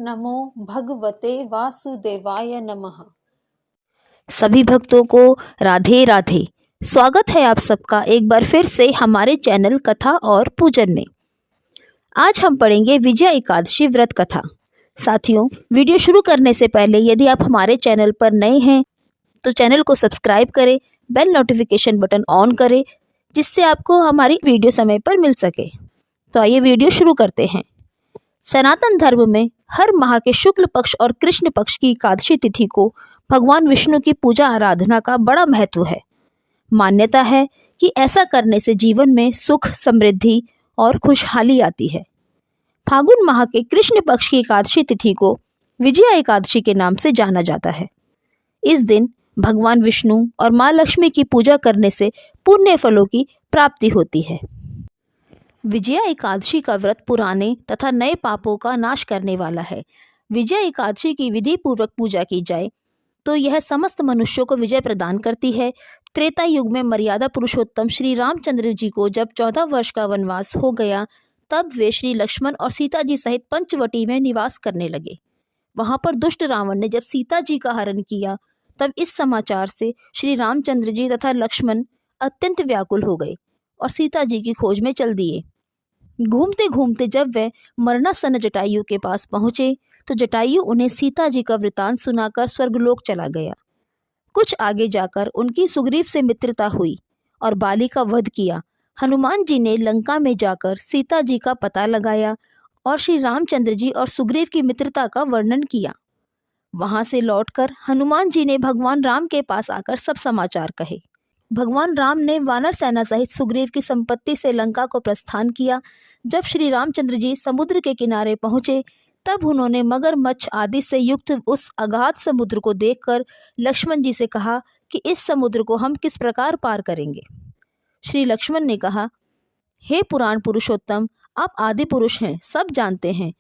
नमो भगवते वासुदेवाय नमः। सभी भक्तों को राधे राधे। स्वागत है आप सबका एक बार फिर से हमारे चैनल कथा और पूजन में। आज हम पढ़ेंगे विजया एकादशी व्रत कथा। साथियों, वीडियो शुरू करने से पहले यदि आप हमारे चैनल पर नए हैं तो चैनल को सब्सक्राइब करें, बेल नोटिफिकेशन बटन ऑन करें जिससे आपको हमारी वीडियो समय पर मिल सके। तो आइए वीडियो शुरू करते हैं। सनातन धर्म में हर माह के शुक्ल पक्ष और कृष्ण पक्ष की एकादशी तिथि को भगवान विष्णु की पूजा आराधना का बड़ा महत्व है। मान्यता है कि ऐसा करने से जीवन में सुख, समृद्धि और खुशहाली आती है। फागुन माह के कृष्ण पक्ष की एकादशी तिथि को विजया एकादशी के नाम से जाना जाता है। इस दिन भगवान विष्णु और माँ लक्ष्मी की पूजा करने से पुण्य फलों की प्राप्ति होती है। विजया एकादशी का व्रत पुराने तथा नए पापों का नाश करने वाला है। विजया एकादशी की विधि पूर्वक पूजा की जाए तो यह समस्त मनुष्यों को विजय प्रदान करती है। त्रेता युग में मर्यादा पुरुषोत्तम श्री रामचंद्र जी को जब 14 वर्ष का वनवास हो गया तब वे श्री लक्ष्मण और सीता जी सहित पंचवटी में निवास करने लगे। वहां पर दुष्ट रावण ने जब सीता जी का हरण किया तब इस समाचार से श्री रामचंद्र जी तथा लक्ष्मण अत्यंत व्याकुल हो गए और सीता जी की खोज में चल दिए। घूमते घूमते जब वे मरणासन जटायु के पास पहुंचे तो जटायु उन्हें सीता जी का वृतांत सुनाकर स्वर्गलोक चला गया। कुछ आगे जाकर उनकी सुग्रीव से मित्रता हुई और बाली का वध किया। हनुमान जी ने लंका में जाकर सीता जी का पता लगाया और श्री रामचंद्र जी और सुग्रीव की मित्रता का वर्णन किया। वहां से लौटकर हनुमान जी ने भगवान राम के पास आकर सब समाचार कहे। भगवान राम ने वानर सेना सहित सुग्रीव की संपत्ति से लंका को प्रस्थान किया। जब श्री रामचंद्र जी समुद्र के किनारे पहुंचे तब उन्होंने मगरमच्छ आदि से युक्त उस अगाध समुद्र को देखकर लक्ष्मण जी से कहा कि इस समुद्र को हम किस प्रकार पार करेंगे। श्री लक्ष्मण ने कहा, हे पुराण पुरुषोत्तम, आप आदि पुरुष हैं, सब जानते हैं।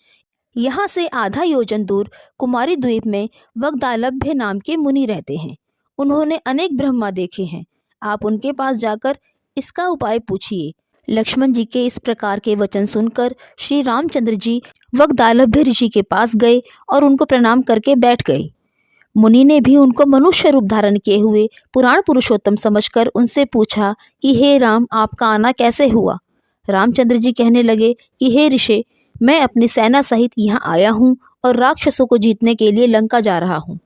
यहाँ से आधा योजन दूर कुमारी द्वीप में वग्दालभ्य नाम के मुनि रहते हैं। उन्होंने अनेक ब्रह्मा देखे हैं। आप उनके पास जाकर इसका उपाय पूछिए। लक्ष्मण जी के इस प्रकार के वचन सुनकर श्री रामचंद्र जी वग्दालभ्य ऋषि के पास गए और उनको प्रणाम करके बैठ गए। मुनि ने भी उनको मनुष्य रूप धारण किए हुए पुराण पुरुषोत्तम समझकर उनसे पूछा कि हे राम, आपका आना कैसे हुआ। रामचंद्र जी कहने लगे कि हे ऋषि, मैं अपनी सेना सहित यहाँ आया हूँ और राक्षसों को जीतने के लिए लंका जा रहा हूँ।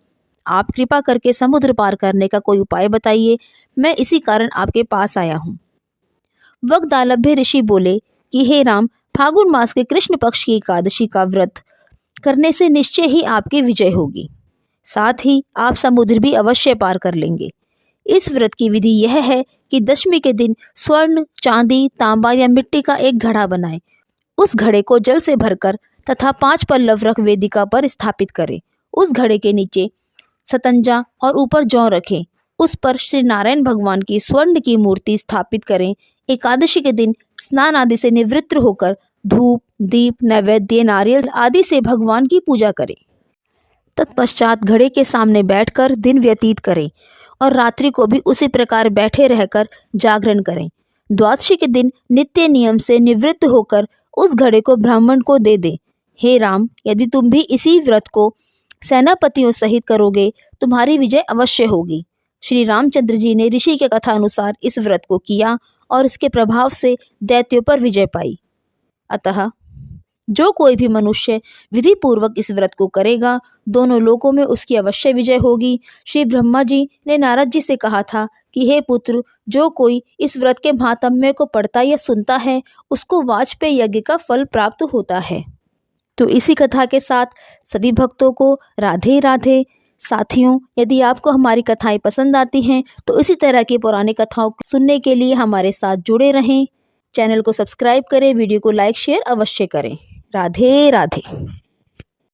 आप कृपा करके समुद्र पार करने का कोई उपाय बताइए, मैं इसी कारण आपके पास आया हूँ। वग्दालभ्य ऋषि बोले कि हे राम, फागुन मास के कृष्ण पक्ष की एकादशी का व्रत करने से निश्चय ही आपकी विजय होगी। साथ ही आप समुद्र भी अवश्य पार कर लेंगे। इस व्रत की विधि यह है कि दशमी के दिन स्वर्ण, चांदी, तांबा या मिट्टी का एक घड़ा बनाएं। उस घड़े को जल से भरकर तथा 5 पल्लव रख वेदिका पर स्थापित करें। उस घड़े के नीचे सतंजा और ऊपर जौ रखें। उस पर श्री नारायण भगवान की स्वर्ण की मूर्ति स्थापित करें। एकादशी के दिन स्नान आदि से निवृत्त होकर धूप, दीप, नैवेद्य, नारियल आदि से भगवान की पूजा करें। तत्पश्चात घड़े के सामने बैठकर दिन व्यतीत करें और रात्रि को भी उसी प्रकार बैठे रहकर जागरण करें। द्वादशी के दिन नित्य नियम से निवृत्त होकर उस घड़े को ब्राह्मण को दे दें। हे राम, यदि तुम भी इसी व्रत को सेनापतियों सहित करोगे तुम्हारी विजय अवश्य होगी। श्री रामचंद्र जी ने ऋषि के कथा अनुसार इस व्रत को किया और इसके प्रभाव से दैत्यों पर विजय पाई। अतः जो कोई भी मनुष्य विधि पूर्वक इस व्रत को करेगा दोनों लोकों में उसकी अवश्य विजय होगी। श्री ब्रह्मा जी ने नारद जी से कहा था कि हे पुत्र, जो कोई इस व्रत के महात्म्य को पढ़ता या सुनता है उसको वाजपेय यज्ञ का फल प्राप्त होता है। तो इसी कथा के साथ सभी भक्तों को राधे राधे। साथियों, यदि आपको हमारी कथाएं पसंद आती हैं तो इसी तरह की पौराणिक कथाओं को सुनने के लिए हमारे साथ जुड़े रहें। चैनल को सब्सक्राइब करें, वीडियो को लाइक शेयर अवश्य करें। राधे राधे।